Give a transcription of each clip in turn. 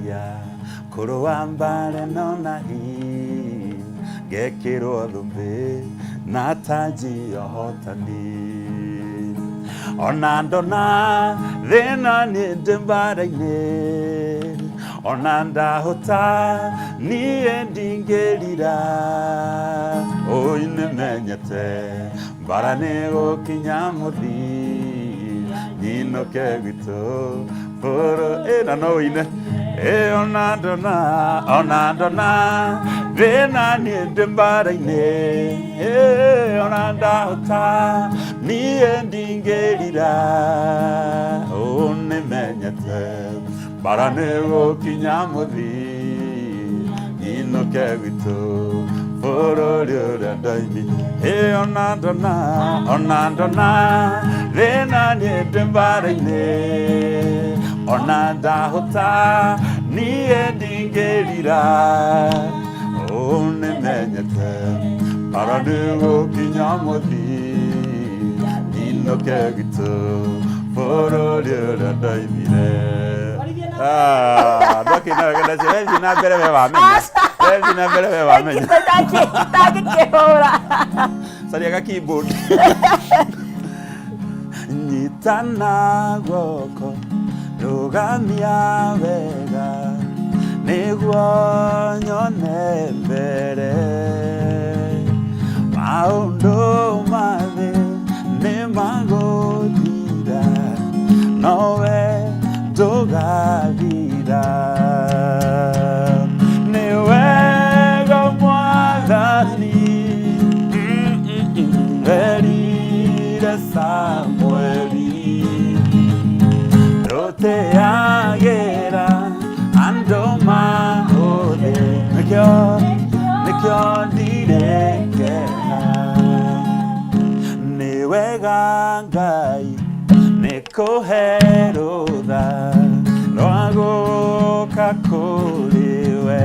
Aya kuruambare nonahi gekiro dhumbe na taji yohotani onandona thina ni ndembaraine onanda hota ni endingerira oine menyete barane gokinya muthi nino kegito poro na noine onandona thina ni ndembaraine onanda hota ni endingerira one menyete baranego kinyamuthi nino kegito fororio daimi onandona thina ni ndembaraine onanda hota ni endingerira one menyete baranego kinyamuthi nino kegito fororio daimi doki na gada se velvi na bere beba menya taki kehora saria ka keyboard nyitana goko rugamia vega niguo nyone mbere maundo mathe nĩ magũthira nowe ndũgathira nĩ wega mwathani werire Samũeli ndũteagĩra andũ mahũthĩ nĩkĩo ndirengeha nĩ wega Ngai nĩkũhe rũtha rwa gũũka kũrĩ we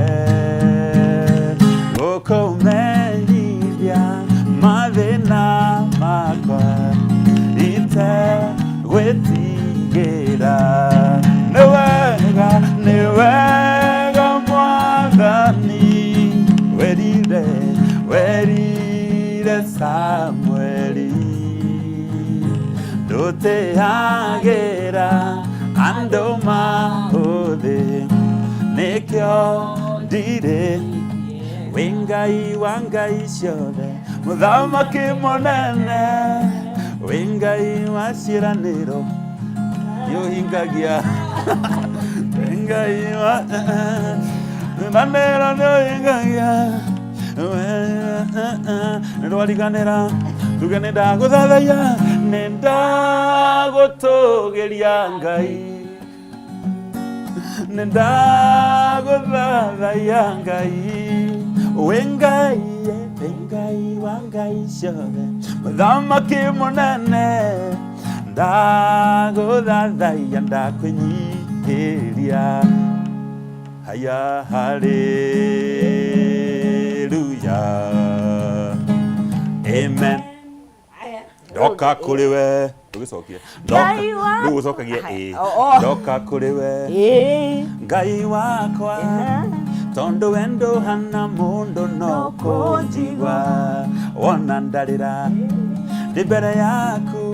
gũkũmenyithia mathĩna makwa itegwĩtigĩra nĩ wega mwathani werire Samũeli ndũteagĩra andũ mahũthĩ nĩkĩo ndirĩ wĩ Ngai wa ngai ciothe mũthamaki mũnene wĩ Ngai wa ciĩranĩro nĩũhingagia wĩ Ngai wa ciĩranĩro nĩũhingagia nĩrwariganĩra tuge nĩndagũthathaiya nĩndagũtũgĩria Ngai nĩndagũthathaiya Ngai wĩ Ngai wa ngai ciothe mũthamaki mũnene ndagũthathaiya ndakwĩnyihĩria haya haleluya amen ndoka kũrĩ we tũgĩcokie nĩgũcokagia ndoka kũrĩ we Ngai wakwa tondũ we ndũhana mũndũ no kũnjigua wona ndarĩra ndĩ mbere yaku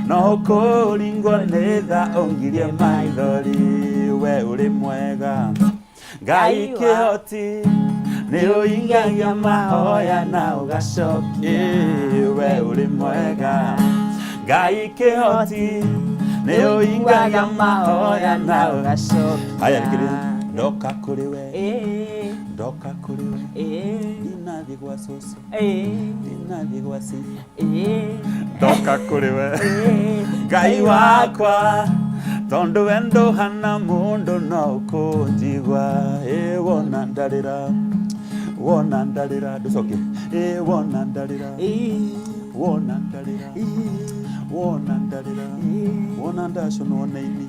no kũringwo nĩ tha ũngirie maithori we ũrĩ mwega Ngai kĩhoti nĩ ũhingagia mahoya na ũgacokia we ũrĩ mwega Ngai kĩhoti nĩ ũhingagia mahoya na ũgacokia haya nĩkĩrĩ ndoka kũrĩ we ndoka kũrĩ we ndinathiĩ gwa cũcũ ndinathiĩ gwa cici ndoka kũrĩ we Ngai wakwa tondũ we ndũhana mũndũ no kũnjigua wona ndarĩra ndũcokie wona ndarĩra wona ndaconwo nĩ ini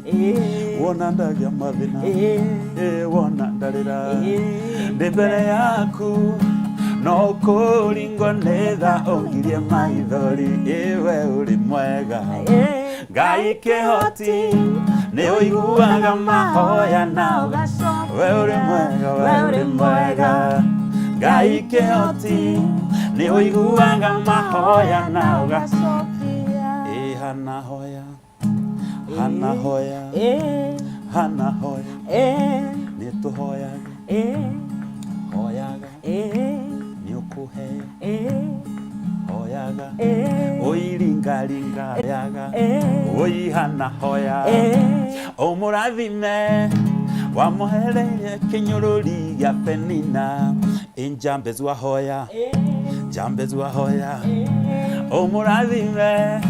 wona ndagĩa mathĩna wona ndarĩra ndĩ mbere yaku no kũringwo nĩ tha ũngirie maithori we ũrĩ mwega Ngai kĩhoti nĩ ũiguaga mahoya na ũgacokia we uri mwega, we uri mwega. Ngai kĩhoti nĩ ũiguaga mahoya na ũgacokia. Hana hoya, hana hoya, hana hoya, nĩ tũhoyaga, hoyaga, nĩ ũkũheo, hoyaga, oiringaringa yaga, oihana hoya, omũrathime wamuhereire kĩnyũrũri gĩa Penina, Jambez wa hoya, Jambez wa hoya, omũrathime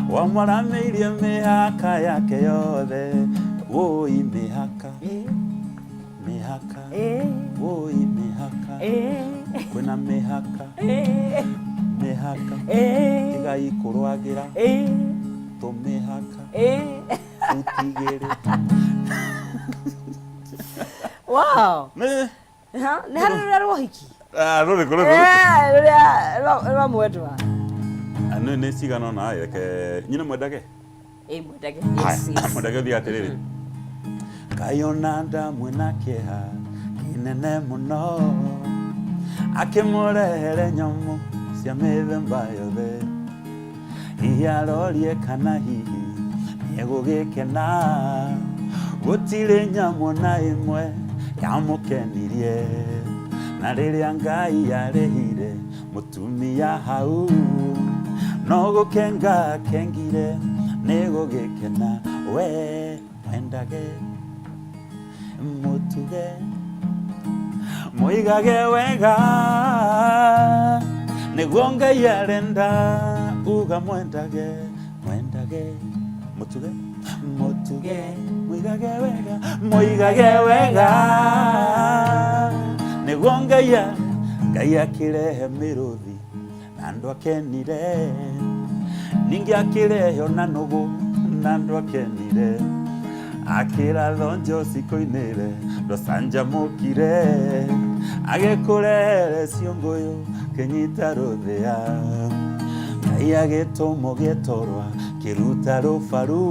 wamũramĩirie mĩhaka yake yothe, oi mĩhaka, mĩhaka, oi mĩhaka, kwĩna mĩhaka, mĩhaka, tigai kũrũagĩra, tũmĩhaka, utigĩrĩ. Wow. Nĩ harĩ rũrĩa rũhiki? Rũrĩa mwendwa. Nĩ cigana ona reke nyina mwendage? Mwendage. Mwendage ũthiĩ atĩrĩrĩ. Kayona ndamwe na kĩeha kĩnene mũno, akĩmũrehere nyamũ cia mĩthemba yothe, hihi arorie kana hihi nĩegũgĩkena, gũtirĩ nyamũ na ĩmwe yamũkenirie, na rĩrĩa Ngai yarĩhire mũtumia hau, no gũkenga kengire nĩgũgĩkena, we mwendage mũtuge mũigage wega, nĩguo Ngai arenda uga mwendage, mwendage mũtuge, mũtuge mũigage wega, mũigage wega, nĩguo Ngai akĩrehe mĩrũthi na andũ akenire, ningĩ akĩrehe ona nũgũ na andũ akenire, akĩratha njoci koinĩre ndũcanjamũkire, agĩkũrehere ciũngũyũ kĩnyita rũthĩa, Ngai agĩtũmwo gĩtorwa kĩruta rũbaru,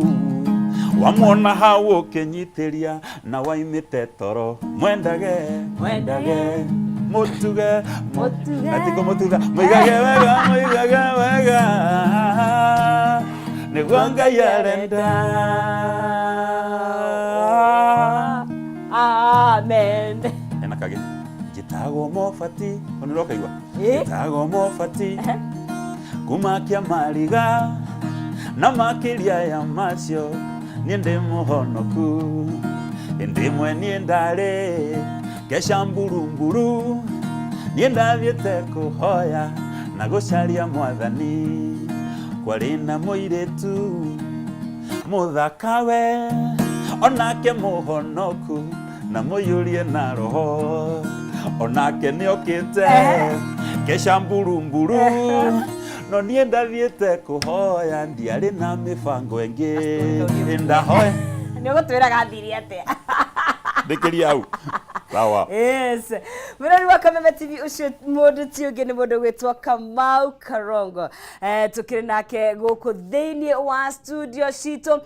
wamwona hau ũkĩnyitĩria na waimĩte toro, mwendage, mwendage, mũtuge, natiko mũtuga, mũigage wega, mũigage wega, nĩguo Ngai arenda. Amen. Hena kage njĩtagwo Mũbati, onĩrokaigua njĩtagwo Mũbati, kuma Kĩamariga na makĩria ya macio, niĩ ndĩ mũhonoku, hĩndĩ ĩmwe niĩ ndarĩ keca mburumburu, niĩ ndathiĩte kũhoya na gũcaria Mwathani, kwarĩ na mũirĩtu mũthakawe, onake mũhonoku na mũiyũrie na roho, onake nĩokĩte keca mburumburu, no niĩ ndathiĩte kũhoya, ndiarĩ na mĩbango ĩngĩ, ndahoya. Nĩũgũtwĩraga thiri atĩa? Ndĩkĩria hau. Sawa. Yes. Mũrori wa Kameme TV ũcio mũndũ ti ũngĩ nĩ mũndũ gwĩtwo Kamau Karongo. Tũkĩrĩ nake gũkũ thĩinĩ wa studio citũ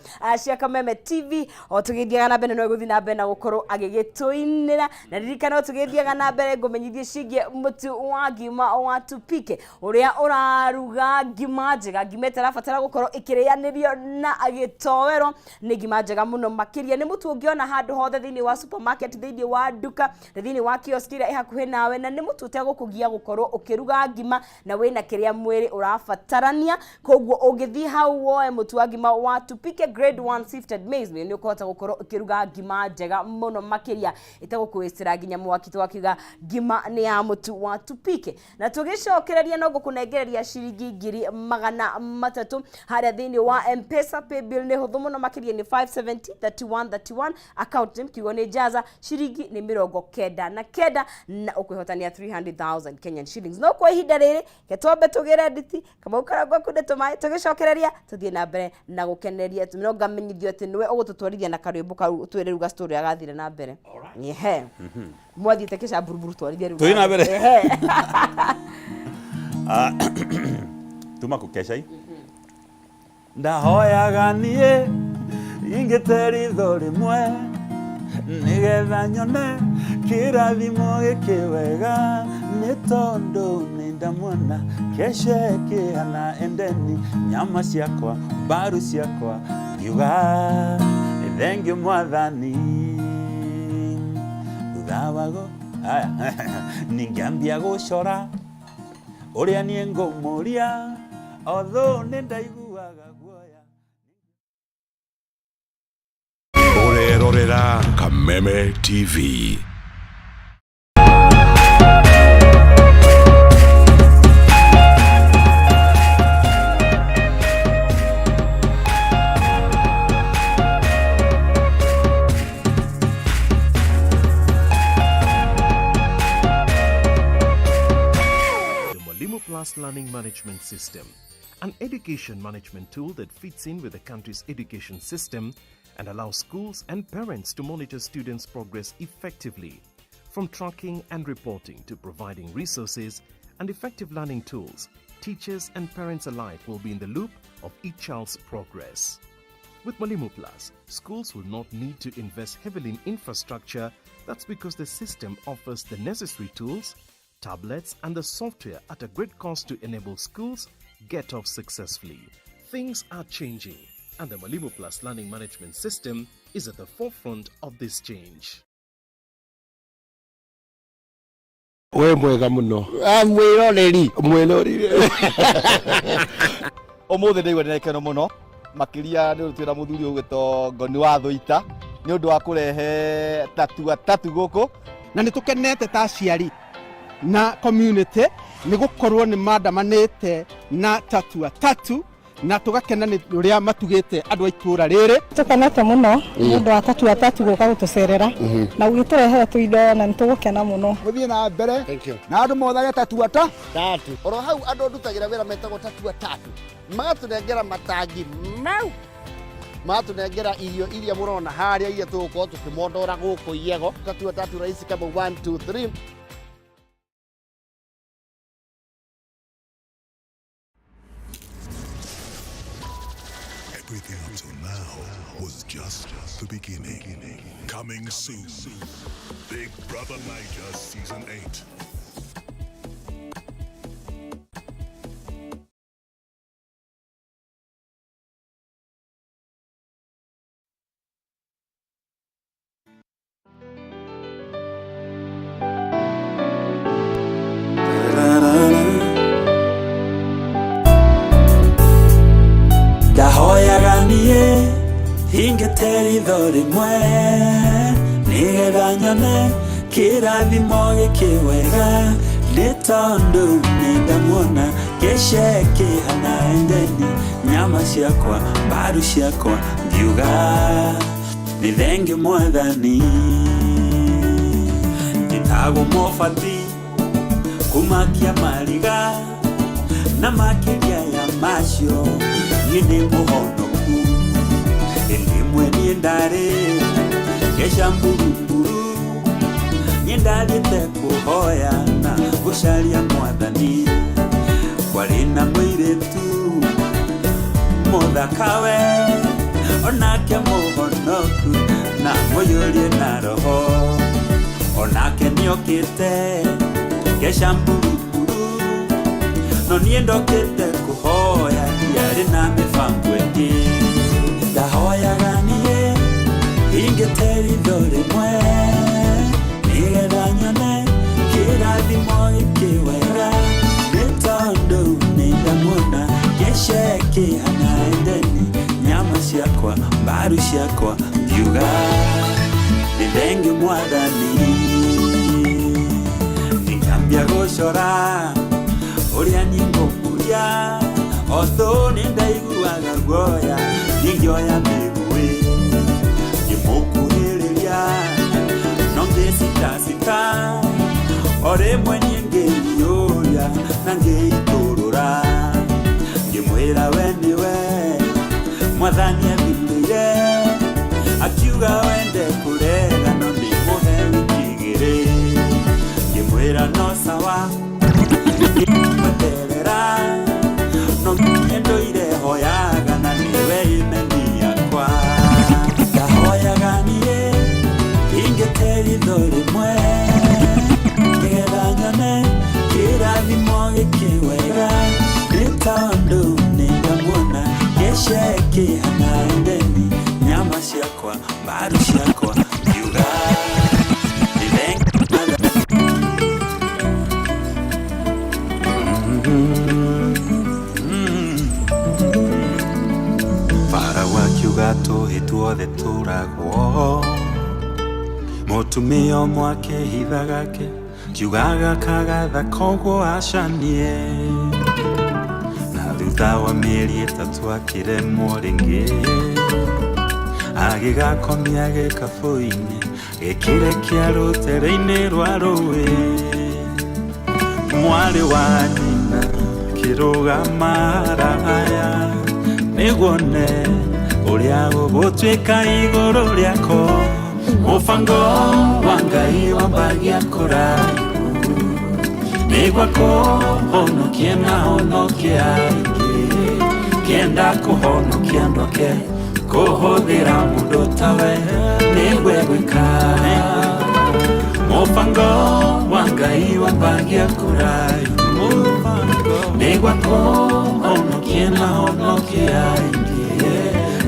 cia Kameme TV, o tũgĩthiaga na mbere no gũthiĩ na mbere na gũkorwo agĩgĩtũinĩra, na ririkana tũgĩthiaga na mbere ngũmenyithie ciĩgiĩ mũtu wa ngima wa tupike ũrĩa ũraruga ngima njega, ngima ĩtarabatara gũkorwo ĩkĩrĩanĩrio na gĩtowero, nĩ ngima njega mũno makĩria, nĩ mũtu ũngĩona handũ hothe thĩinĩ wa supermarket, thĩinĩ wa duka, thĩinĩ wa kiosk ĩrĩa ĩhakuhĩ nawe, na nĩ mũtu ũtegũkũgia gũkorwo ũkĩruga ngima na wĩna kĩrĩa mwĩrĩ ũrabatarania. Koguo ũngĩthiĩ hau woe mũtu wa ngima wa tupike grade 1 sifted maize meal, nĩ ũkũhota gũkorwo ũkĩruga ngima njega mũno makĩria ĩtegũkwĩcĩra nginya mwaki, twakiuga ngima nĩ ya mũtu wa tupike. Na tũgĩcokereria no gũkũnengereria ciringi 300 harĩa thĩinĩ wa M-Pesa pay bill nĩ hũthũ mũno makĩria, nĩ 570-3131, account name kiugo nĩ Jaza, ciringi nĩ 99 na ũkwĩhotania 300,000 Kenyan shillings. No kwa ihinda rĩrĩ ketombe tũgĩre nditi Kamau Karongo kunde tũmaĩ, tũgĩcokereria tũthiĩ na mbere na gũkeneria, no ngamenyithio atĩ nĩwe ũgũtũtwarithia na karwĩmbo kau twĩre ruga story agathire na mbere. Ehe. Mwathiĩte kĩca buruburu twarithia ruga. Tũthiĩ na mbere. Ehe. Tuma kukesha ndahoyaga niĩ ingĩteritho rĩmwe nigetha nyone kirathimo gikiwega ni tondu nindamwona keshe kihana endeni nyama ciakwa mbaru ciakwa ngiuga thengi mwathani uthawago aya ningiambia gucora uria nie ngumuria although nindaiguaga guoya. Orerorera Kameme TV. Learning Management System, an education management tool that fits in with the country's education system and allows schools and parents to monitor students' progress effectively. From tracking and reporting to providing resources and effective learning tools, teachers and parents alike will be in the loop of each child's progress. With Mwalimu Plus, schools will not need to invest heavily in infrastructure. That's because the system offers the necessary tools, tablets and the software at a great cost to enable schools get off successfully. Things are changing and the Mwalimu Plus learning management system is at the forefront of this change. We mwega muno. Mwiroreri. Omuthe ndigwe ndinekeno muno makiria ni rutira muthuri ugito ngoni wa thuita ni undu wa kurehe tatu guku na nitukenete ta aciari na community ni gukorwo ni mandamanite na tatu na tugakena ni uria matugite andu a itura riri tukenete muno ndu wa tatu guka gutucerera na ugiturehe tuindo na nitugukena muno muthie na mbere na andu mothaga tatu oro hau andu ndutagira wira metagwo tatu magatunengera matangi mau matunengera iria murona haria iria tugukorwo tukimondora guku yego tatu raisi kama 1 2 3. Everything up till now was just the beginning. Coming soon, Big Brother Niger Season 8. Ingeteri dhori mwe nigetha nyone kirathimo gikiwega ni tondu nindamwona keshe kihana endeni nyama ciakwa mbaru ciakwa ngiuga ni thengi mwathani nditago mofati kumakia mariga na makiria ya macio ni muhonoku elimwe niendare kesha mburu niendalite kuhoya na gusharia mwathani kwari na mwiretu muthakawe onake muhonoku na muyurie na roho onake niokite kesha mburu no niendokite kuhoya yari na mifango eki ndahoyaga niye ingeteri dhori mwe nigetha nyone kirathimo gikiwega ni tondu nindamwona keshe kihana endeni nyama ciakwa mbaru ciakwa ngiuga ni thengi mwathani ningambia gucora uria ningumuria although nindaiguaga guoya ningioya migui ngimukuhiriria no ngisitasita orimwe ningeiuria na ngeiturura ngimwira we niwe mwathani athimire akiuga wende kurega no nimuhe wikigiri ngimwira no sawa ngimweterera no ngendoire hoyaga na niwe imeni yakwa ndahoyaga niye rimwe nĩgetha kĩrathimo gĩkĩwega nĩ tondũ nĩndamuona gĩcekĩhana ndeni nyama ciakwa mbaru ciakwa ngiuga Parawakiuga tũhĩtuothe tũragwo mũtumia ũmwe akĩhitha gake kiugaga kagatha koguo acanie na thutha wa mĩeri ĩtatũ akĩremwo rĩngĩ agĩgakomia gĩkabũ-inĩ gĩkĩrekia rũtere-inĩ rwa rũĩ mwarĩ wa nyina kĩrũgama haraya nĩguone ũrĩa gũgũtuĩka igũrũ rĩako mũbango wa Ngai wambagia kũraihu nĩguo kũhonokia na honokia aingĩ kĩenda kũhonokia andũ ake kũhũthĩra mũndũ tawe nĩguo gwĩka mũbango wa Ngai wambagia kũraihu nĩguo kũhonokia na honokia aingĩ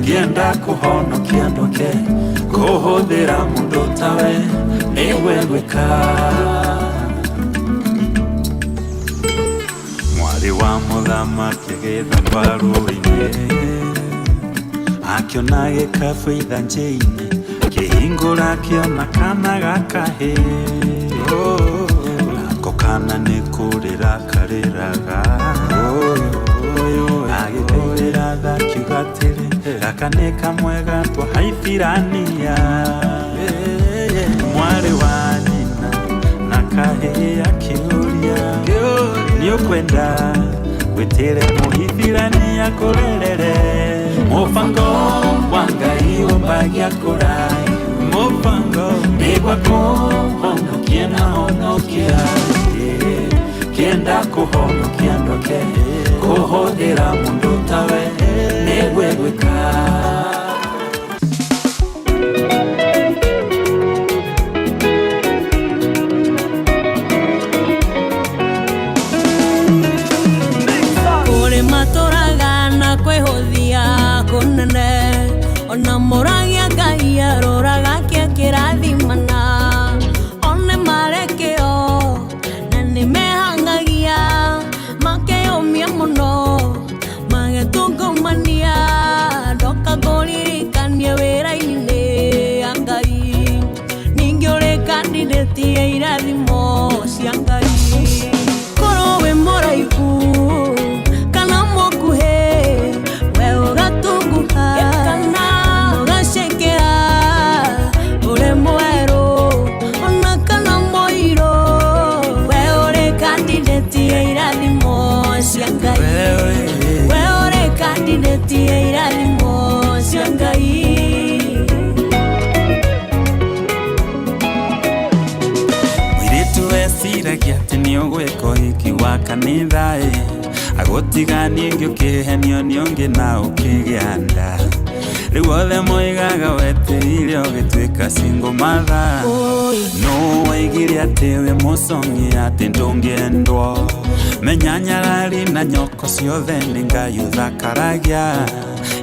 kĩenda kũhonokia andũ ake kũhũthĩra mũndũ tawe nĩguo gwĩka mwarĩ wa mũthamaki agĩthamba rũĩ-inĩ akĩona gĩkabũ ithanjĩ-inĩ akĩhingũra akĩona kana gakahĩ nako kana nĩ kũrĩra karĩraga agĩkairĩra tha akiuga atĩrĩ gaka nĩ kamwe gatwa haithirania mwarĩ wa nyina na kahĩ akĩũria nĩ ũkwenda gwĩtĩre mũhithirania kũrerere mũbango wa Ngai wambagia kũraihu mũbango nĩguo kũhonokia na honokia kĩenda kũhonokia andũ ake kũhũthĩra mũndũ tawe nĩguo gwĩka kũrĩ matũraga na kwĩhũthia kũnene ona mũragia Ngai aroraga kĩrathimana one marekeo na nĩmehangagia makeyũmia mũno magetungumania ndoka kũririkania wĩra-inĩ ya Ngai ningĩ ũrĩ kandidati ya irathimo cia Ngai korwo wĩ mũraihu kana mũkuhĩ we ũgatunguha kana ũgacekera ũrĩ mwerũ ona kana mũirũ we ũrĩ kandidati ya irathimo cia Ngai we ũrĩ kandidati ya irathimo cia Ngai mũirĩtu eciragia atĩ nĩ ũgwĩka ũhiki wa kanitha agũtiganie ngĩũkĩhenio nĩ ũngĩ na ũkĩgĩa nda rĩu othe moigaga wetereire ũgĩtuĩka single mother no waigire atĩ wĩ mũcong'i atĩ ndũngĩendwo menya nyarari na nyoko ciothe nĩ Ngai ũthakaragia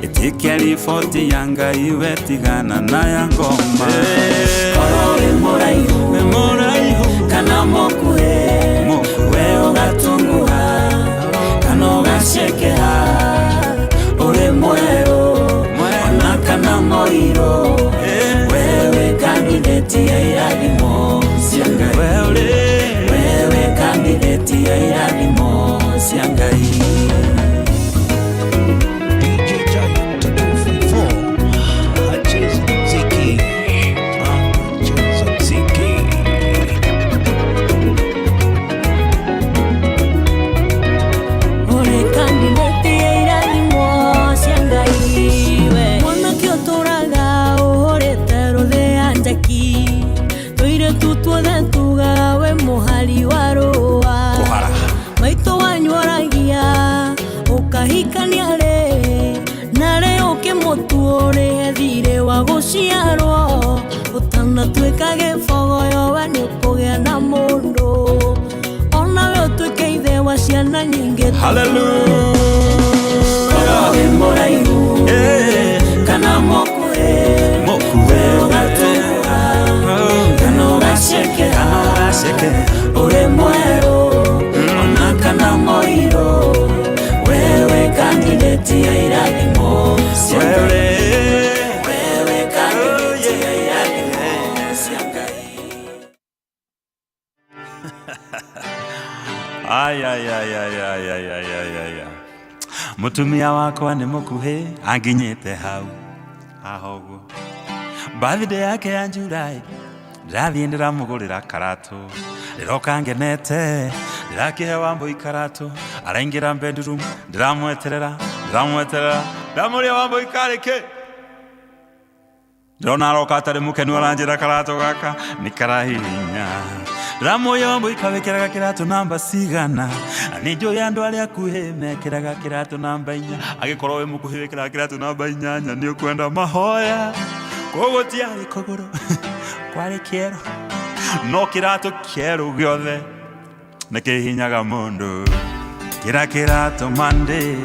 ĩtĩkia riboti ya Ngai wetigana na ya ngoma korwo wĩ mũraihu kana mũkuhĩ we ũgatunguha kana ũgacekera ũrĩ mwerũ ona kana mũirũ we wĩ kandidati ya irathimo cia Ngai we wĩ kandidati ya irathimo cia Ngai gũciarwo ona twekage fogoyo we ni kugea na mundu ona we tweke ithe wa ciana nyingi hallelujah we moraihu kana mokuhe ugatunguha kana ugaceke uri mweru ona kana moiro wewe kandidati ya irathimo wewe kandidati ya irathimo cia Ngai. Ay. Mutumia wakwa ni mukuhi anginyite hau ahogo birthday yake ya Julai ndathie ndiramugurira karatu ndiroka ngenete ndirakihe Wambui karatu araingira bedroom ndiramweterera ndamuria Wambui kareke ndona aroka atari mukenu aranjira karatu gaka nikarahinya Ramoyo Wambui kawekeraga kiratu namba sigana nijo yandu ali akuhe mekeraga kiratu namba 4 agikorwo we mukuhi wekeraga kiratu namba 8 ni ukwenda mahoya kogo tiari kogoro kwari kero no kiratu kero giothe nekihinyaga mundu kiratu Monday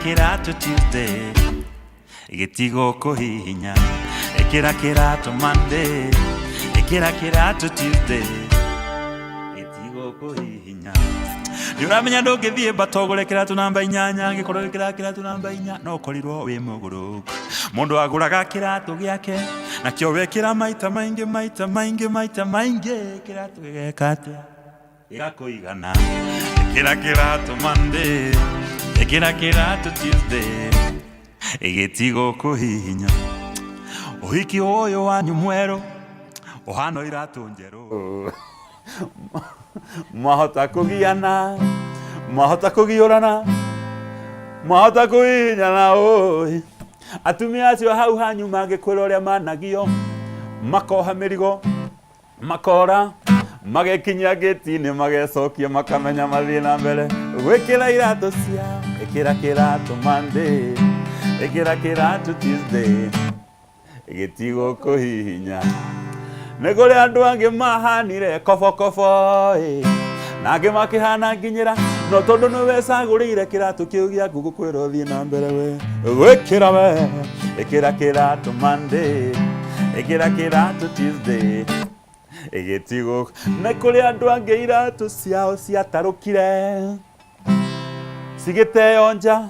kiratu Tuesday igitigo kuhihinya kiratu Monday kiratu Tuesday etigo kuhihinya Yuramenya ndogithie batogore kiratu namba 8 gikorwo kiratu namba 4 no korirwo wi muguru mundu aguraga kiratu giake na kyo wekira maita maingi kiratu gigekate igakuigana kiratu Monday kiratu Tuesday igitigo kuhihinya uhiki oyo wanyu mwero ohano iratu njeru mahota kugiana mahota kugiorana mahota kuinyana oi atumia acio hau hanyu mangikwira uria managio makoha mirigo makora magekinya geti-ini magecokia makamenya mathina mbere gwikira iratu cia ikira kiratu Monday ikira kiratu Tuesday igitigo kuhihinya negore andu ange mahanire kofo nage makihana nginyira no tondu no wecagurire kiratu kiu giaku gukwira thie na mbere we gwikira we ikira kiratu Monday ikira kiratu Tuesday igitigo na kuri andu ange iratu ciao ciatarukire sigiteo nja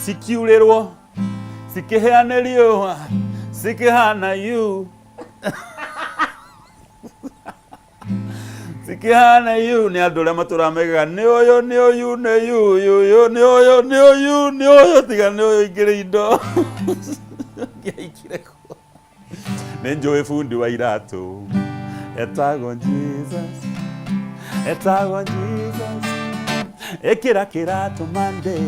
sikiurirwo sikiheanĩrio sikihana you sikihana you ni andu aria maturamega ni uyu tiga ni uyu ingire indo ngiaikire ko ni njui fundi wa iratu etagwo Jesus ikira kiratu Monday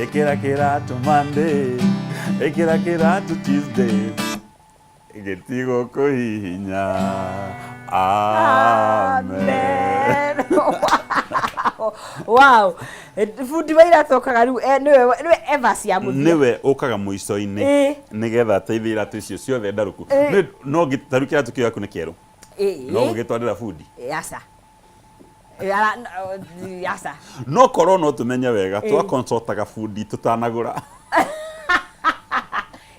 ikira kiratu Monday ikira kiratu Tuesday igitigo kuhihinya amen. Wow. Fundi wa iratu okaga riu niwe ever cia muthia niwe okaga muico-ini nigetha teithia iratu icio ciothe ndaruku no gitaru kiratu kio yaku ni kieru no gitwarira fundi yasa no korwo no tumenye wega twa consultaga fundi tutanagura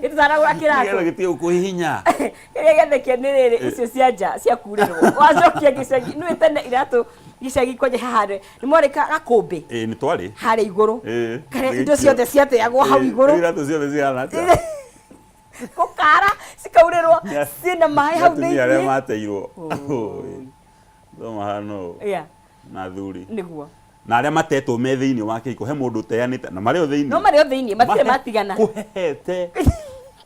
ituzaragura kiratu gitio kuhihinya gethekia ni riri icio cia nja cia kurirwo wacokia gicagi ni tene iratu gicagi koje hahare ni moreka gakumbi ni twari hare iguru indo ciothe ciateagwo hau iguru iratu ciothe ciana kokara cikaurirwo cina mai hau thĩinĩ arĩa mateirwo mahano na thuri niguo na arĩa matetwo me thĩinĩ wa kĩhiko he mũndũ ũteanĩte na marĩ o thĩinĩ no marĩ o thĩinĩ matirĩ matigana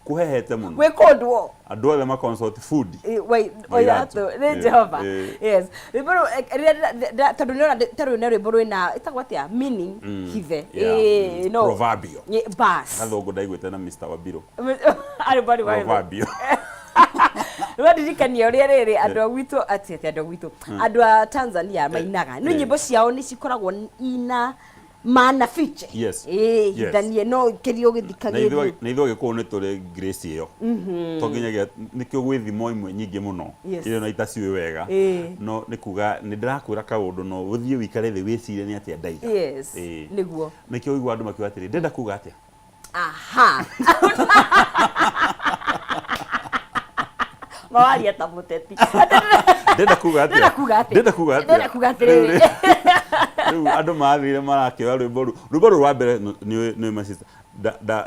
kuhehete mũno gwĩkũndwo andũ othe maconsult food oiratu nĩ Jehova yes tondũ nĩona tarĩ na rwĩmbo rwĩna ĩtagwo atĩa meaning hithe no proverbio bas gathũngũ ndaiguĩte na Mr. Wabiro proverbio Wadirikania ũrĩa rĩrĩ andũ agwitũ andũ a Tanzania mainaga no nyĩmbo ciao nĩ cikoragwo ina mana fiche Yes. Danie no kerio githikagirwo na itho gikuo ni turi grace iyo to nginyagia nikio gwithimo imwe nyingi muno ile na itaciwe wega no nikuga ni ndirakwira kaundu no uthie wikare thi wicire ni atia ndaiga niguo nikio igwa andu makiwa atiri ndenda kuga atia aha mawali atabuteti ndenda kuga atia riu andu mathire marakioya rwimbo rwa mbere ni masista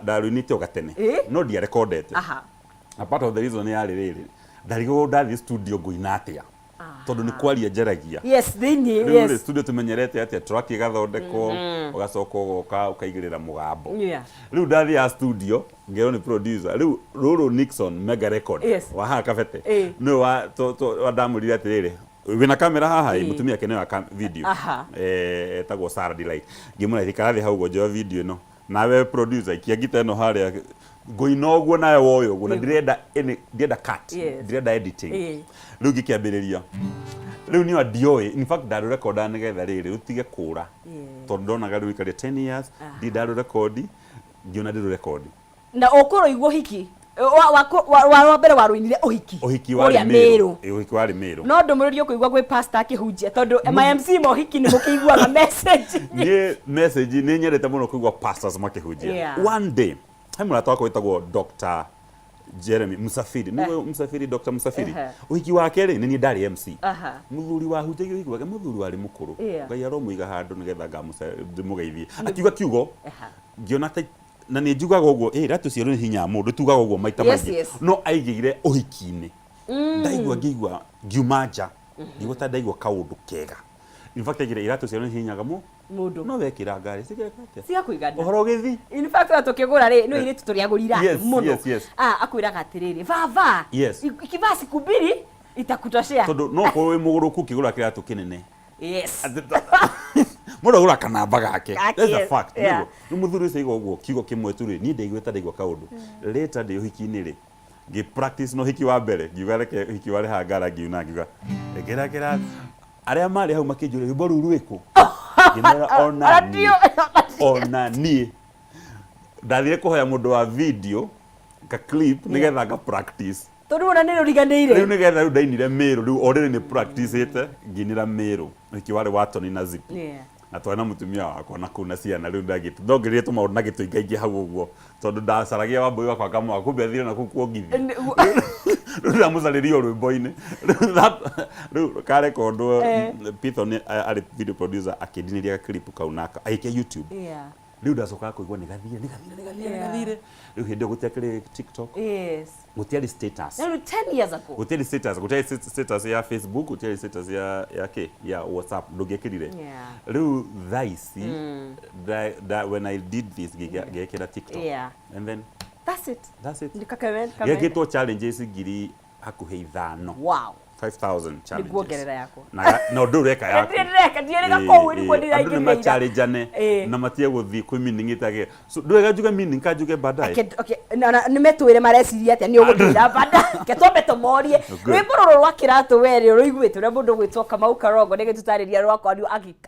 da runite ogatene no dia recordete a part of the reason yari riri ndarigo ndathi studio guinatia tondu ni kwaria njeragia thini studio tumenyerete atia track igathondekwo ugacoka ugoka ukaigirira mugambo riu ndathi ya studio ngero ni producer riu ruru Nixon mega record wa ha kabete no wa ndamurire atiriri wina kamera haha mutumia kene wa video etagwo Sarah Delight ngimura thikarathi hau gojo video no nawe producer ikiagita eno haria ngoina ogwo nawe woyo guna ndirenda cut ndirenda editing riu gikiambiriria riu ni adioe in fact daru record nigetha riri utige kura tondu ndonaga riu ikari 10 years di daru record ngiona ndiru record na okoro igwo hiki wa mbere waruinire uhiki wari meru uhiki wari meru no ndumurio kuigwa gwe pastor akihunjia tondu MMC mo hiki ni mukiguaga message ni message ni nyerete muno kuigwa pastors makihunjia one day hemura twako witagwo Dr. Jeremy Musafiri niwe Musafiri Dr. Musafiri uhiki wake ri ni ndari MC muthuri wa hunjia uhiki wake muthuri wari mukuru ngai aromuiga handu nigetha ngamugeithie akiuga kiugo ngiona na ni njugaga uguo ratu cio ni hinya mundu tugaga uguo maita maingi no aigire uhiki-ini ndaigwa ngigwa ngiumanja ndigota ndaigwa kaundu kega in fact aigire ratu cio ni hinyaga mundu no wekira ngari cia kuigana ohoro githi in fact atukigura ri no ire tutoriagurira muno akwiraga atiriri vava ikivasi kubiri itakutoshea tondu no ko muguruku kigura kiratu kinene mudo gura kana bagake that's a fact no muthuri ucio igo guo kigo kimwe tu ri ni ndeigweta ndaigwa kaundu later de uhiki-ini ri gi practice no hiki wa mbere ngiuga reke hiki wari hangara ngiuna ngiuga egera aria mari hau makinjure rwimbo ruru rwiku ngimera ona nie ndathire kuhoya mundu wa video ka clip nigetha nga practice tondu ona ni ruriganire riu nigetha riu ndainire miru riu already ni practice ite nginira miru hiki wari watoni na zip na twana mutumia wakwa na kuna ciana riu ndagite ndongerire tu maundu na gitu ingaingi hau uguo tondu ndacaragia wambui wakwa kamwa kumbe thire na kukuo ngithi riu ndamucaririo rwimbo-ini riu kare kondo Python ari video producer akindiniria clip kaunaka aikia YouTube riu ndacoka kuigwa ni gathire riu hindi gutekire TikTok gutiari status no 10 years ago gutiari status ya Facebook gutiari status ya WhatsApp ndugekirire riu thaisi when I did this gigekira TikTok and then that's it ndikakamente gitwo challenges ngiri hakuhe 5 wow 5,000 challenges niguongerera yako na ndu reka yako ndireka ko iri kwendira ingi na challenge na matie guthi kwi meaning itage so ndwega juga meaning ka juga baadaye okay na nimetwire mareciria atia ni ugutira bada ketombe tomorie rwimbo rwa kiratu were ruiguite ria mundu gwitwo Kamau Karongo nige tutariria rwakwa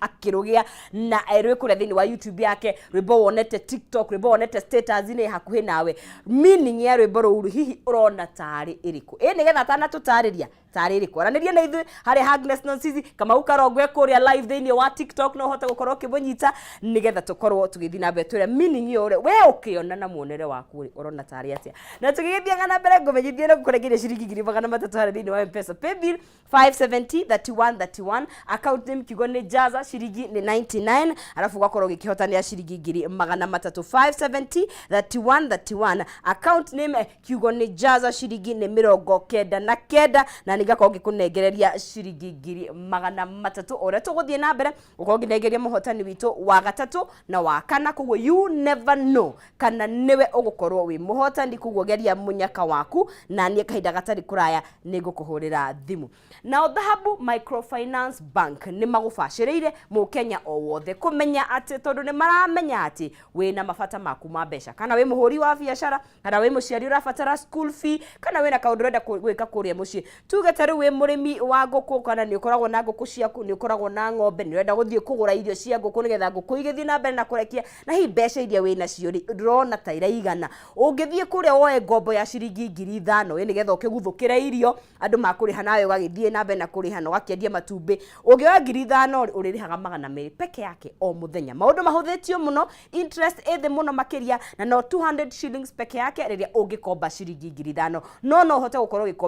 akirugia na rwikuria thini wa YouTube yake rwimbo wonete TikTok rwimbo wonete status ni hakuhi nawe meaning ya rwimbo ruru hihi urona tari iriku nigetha tana tutariria tariri kwaraniria na ithu hari Agnes Nonsizi Kamau Karongo ekuria live thini wa TikTok no hote gukorwo kibunyita nigetha tukorwo tugithi na mbere twira meaning yo we ukiona na muonere waku urona tari atia na tugigithia na mbere ngomenyithie na kuregeria ciringi 300 hari thini wa M-Pesa paybill 570 3131 account name kigo ni Jaza ciringi ni 99 alafu gakorwo gikihotania ciringi 300 570 account name kigo ni Jaza ciringi ni 99 na nigakorwo gikunengereria ciringi 300 ore tuguthie na mbere ukorwo ginengeria muhotani witu wa gatatu na wa kana kuguo you never know kana niwe ugukorwo wi muhotani kuguo geria munyaka waku na nie kahinda gatari kuraya nigukuhurira thimu na Dhahabu Microfinance Bank ni magubashiriire mu Kenya o wothe kumenya ati tondu ni maramenya ati wina mabata maku ma mbeca kana wi muhuri wa biashara kana wi muciari urabatara school fee kana wina kaundu renda gwika kuria mucii tuge taru we murimi wa nguku kana ni ukoragwo na nguku ciaku ni ukoragwo na ng'ombe ni urenda guthie kugura irio cia nguku nigetha nguku igithie na mbere na kurekia na hi mbeca iria wina cio ri ndrona ta iraigana ungithie kuria woe ngombo ya ciringi 5,000 we nigetha ukiguthukira irio andu makuriha nawe ugagithie na mbere na kuriha no gakiendia matumbi ungioya 5,000 uririhaga 200 peke yake o muthenya maundu mahuthitio muno interest ethe muno makiria na no 200 shillings peke yake riria ungikomba ciringi 5,000 no uhote gukorwo